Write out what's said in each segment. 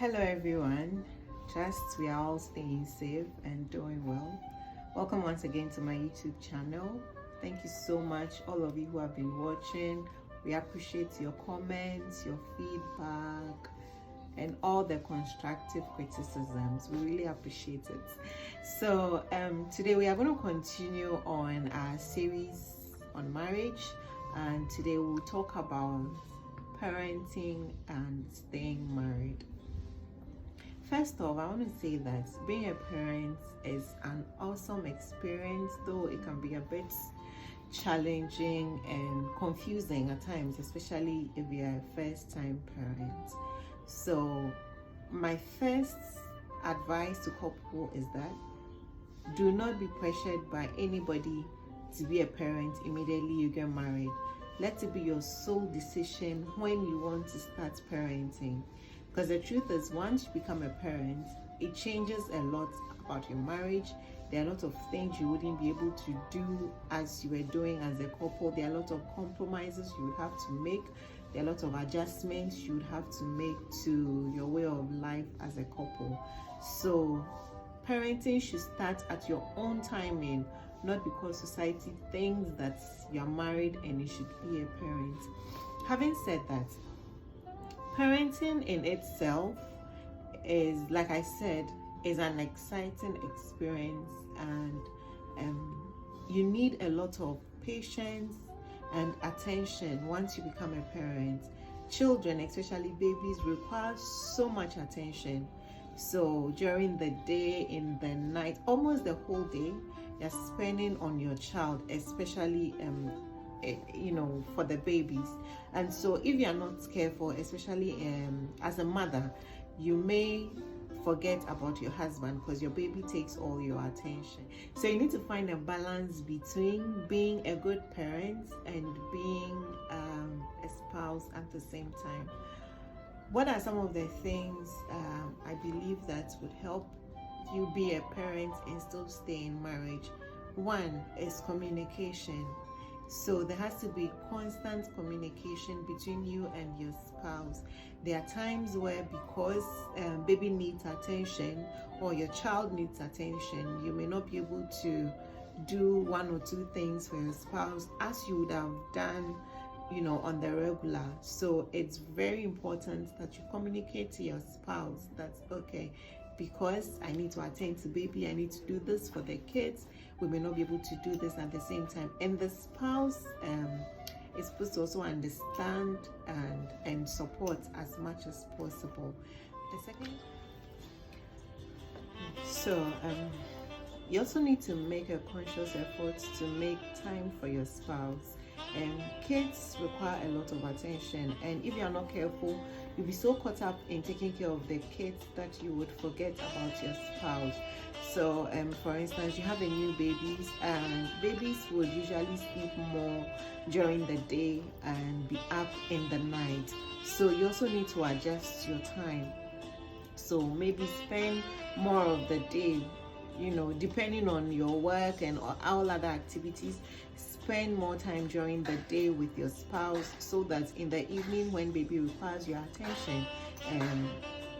Hello everyone, we are all staying safe and doing well. Welcome once again to my YouTube channel. Thank you so much, all of you who have been watching. We appreciate your comments, your feedback, and all the constructive criticisms. We really appreciate it. So today we are going to continue on our series on marriage, and today we'll talk about parenting and staying married. First off, I want to say that being a parent is an awesome experience, though it can be a bit challenging and confusing at times, especially if you're a first-time parent. So my first advice to couple is that do not be pressured by anybody to be a parent immediately you get married. Let it be your sole decision when you want to start parenting. Because the truth is, once you become a parent, it changes a lot about your marriage. There are a lot of things you wouldn't be able to do as you were doing as a couple. There are a lot of compromises you would have to make. There are a lot of adjustments you would have to make to your way of life as a couple. So parenting should start at your own timing, not because society thinks that you're married and you should be a parent. Having said that, parenting in itself is, like I said, is an exciting experience, and you need a lot of patience and attention once you become a parent. Children, especially babies, require so much attention. So during the day, in the night, almost the whole day, you're spending on your child, especially for the babies. And so if you're not careful, especially as a mother, you may forget about your husband because your baby takes all your attention. So you need to find a balance between being a good parent and being a spouse at the same time. What are some of the things I believe that would help you be a parent and still stay in marriage? One is communication. So there has to be constant communication between you and your spouse. There are times where, because baby needs attention or your child needs attention, you may not be able to do one or two things for your spouse as you would have done on the regular. So it's very important that you communicate to your spouse that, okay, because I need to attend to baby, I need to do this for the kids. We may not be able to do this at the same time. And the spouse is supposed to also understand and support as much as possible. The second, you also need to make a conscious effort to make time for your spouse. Kids require a lot of attention, and if you're not careful, you'll be so caught up in taking care of the kids that you would forget about your spouse. So for instance, you have a new baby, and babies will usually sleep more during the day and be up in the night. So you also need to adjust your time. So maybe spend more of the day, depending on your work and all other activities, spend more time during the day with your spouse, so that in the evening when baby requires your attention,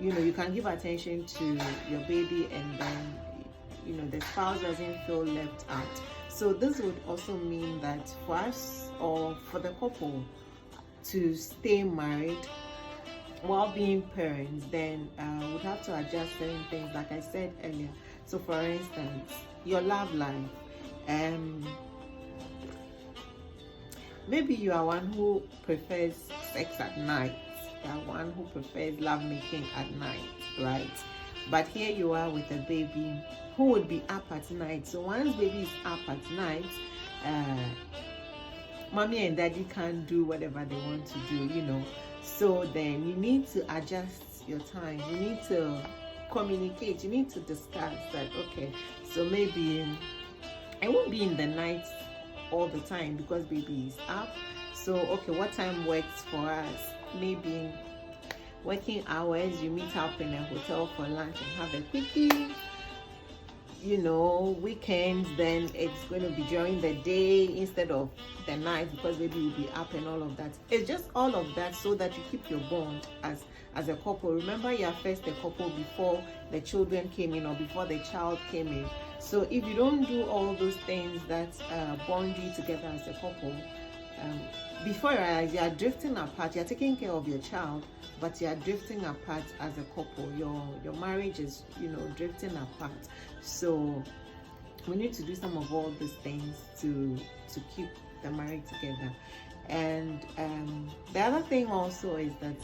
you can give attention to your baby, and then the spouse doesn't feel left out. So this would also mean that for us, or for the couple, to stay married while being parents, then would have to adjust certain things, like I said earlier. So for instance, your love life. Maybe you are one who prefers sex at night. You are one who prefers lovemaking at night, right? But here you are with a baby who would be up at night. So once baby is up at night, mommy and daddy can't do whatever they want to do, So then you need to adjust your time. You need to communicate. You need to discuss that, okay, so maybe I won't be in the night all the time because baby is up. So okay, what time works for us? Maybe working hours, you meet up in a hotel for lunch and have a quickie, weekends, then it's going to be during the day instead of the night, because baby will be up and all of that. It's just all of that so that you keep your bond as a couple. Remember, you are first a couple before the children came in or before the child came in. So if you don't do all those things that bond you together as a couple, before you realize, you are drifting apart. You are taking care of your child, but you are drifting apart as a couple. Your marriage is drifting apart. So we need to do some of all these things to keep the marriage together. And the other thing also is that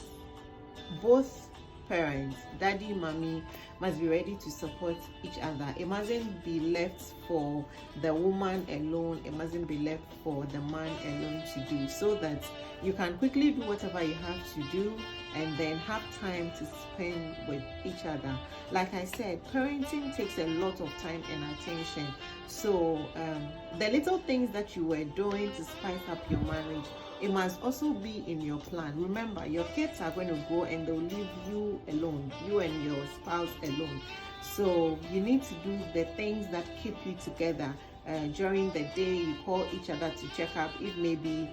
both parents, daddy, mommy, must be ready to support each other. It mustn't be left for the woman alone. It mustn't be left for the man alone to do, so that you can quickly do whatever you have to do and then have time to spend with each other. Like I said, parenting takes a lot of time and attention. So the little things that you were doing to spice up your marriage, it must also be in your plan. Remember, your kids are going to grow and they'll leave you alone, you and your spouse alone. So you need to do the things that keep you together. During the day, you call each other to check up. If maybe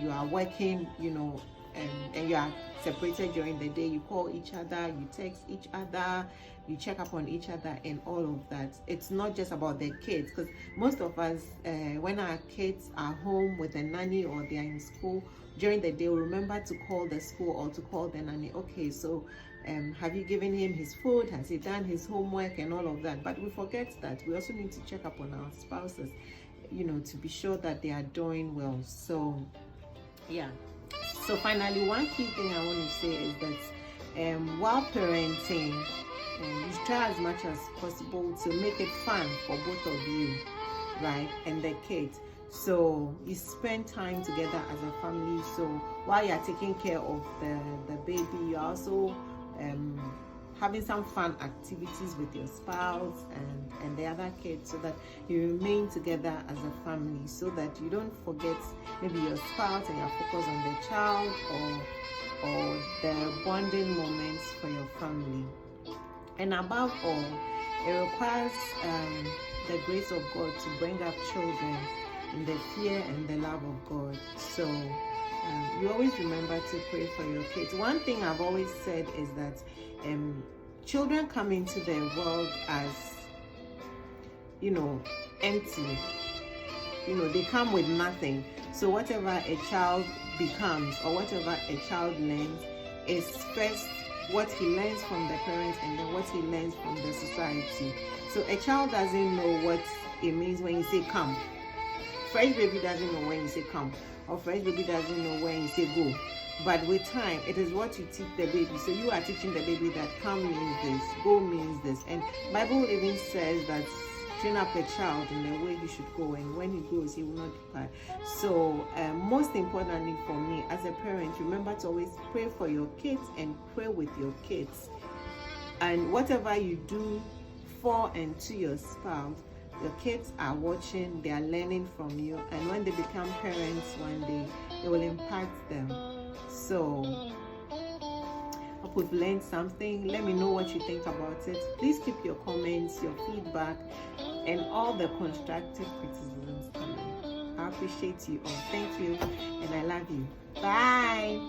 you are working, and you are separated during the day, you call each other, you text each other, you check up on each other and all of that. It's not just about the kids, because most of us, when our kids are home with a nanny or they are in school, during the day, we remember to call the school or to call the nanny. Okay, so have you given him his food? Has he done his homework and all of that? But we forget that we also need to check up on our spouses, to be sure that they are doing well. So yeah. So finally, one key thing I want to say is that while parenting, you try as much as possible to make it fun for both of you, right, and the kids. So you spend time together as a family. So while you're taking care of the baby, you're also having some fun activities with your spouse and the other kids, so that you remain together as a family, so that you don't forget maybe your spouse and you're focused on the child or the bonding moments for your family. And above all, it requires the grace of God to bring up children in the fear and the love of God. So you always remember to pray for your kids. One thing I've always said is that children come into the world as, empty. They come with nothing. So whatever a child becomes or whatever a child learns is first what he learns from the parents and then what he learns from the society. So a child doesn't know what it means when you say come. Fresh baby doesn't know when you say come, or fresh baby doesn't know when you say go. But with time, it is what you teach the baby. So you are teaching the baby that come means this, go means this. And Bible even says that train up a child in the way he should go, and when he grows, he will not depart. So most importantly for me as a parent, remember to always pray for your kids and pray with your kids. And whatever you do for and to your spouse, your kids are watching, they are learning from you, and when they become parents one day, it will impact them. So I hope we've learned something. Let me know what you think about it. Please keep your comments, your feedback, and all the constructive criticisms coming. I appreciate you all. Thank you, and I love you. Bye.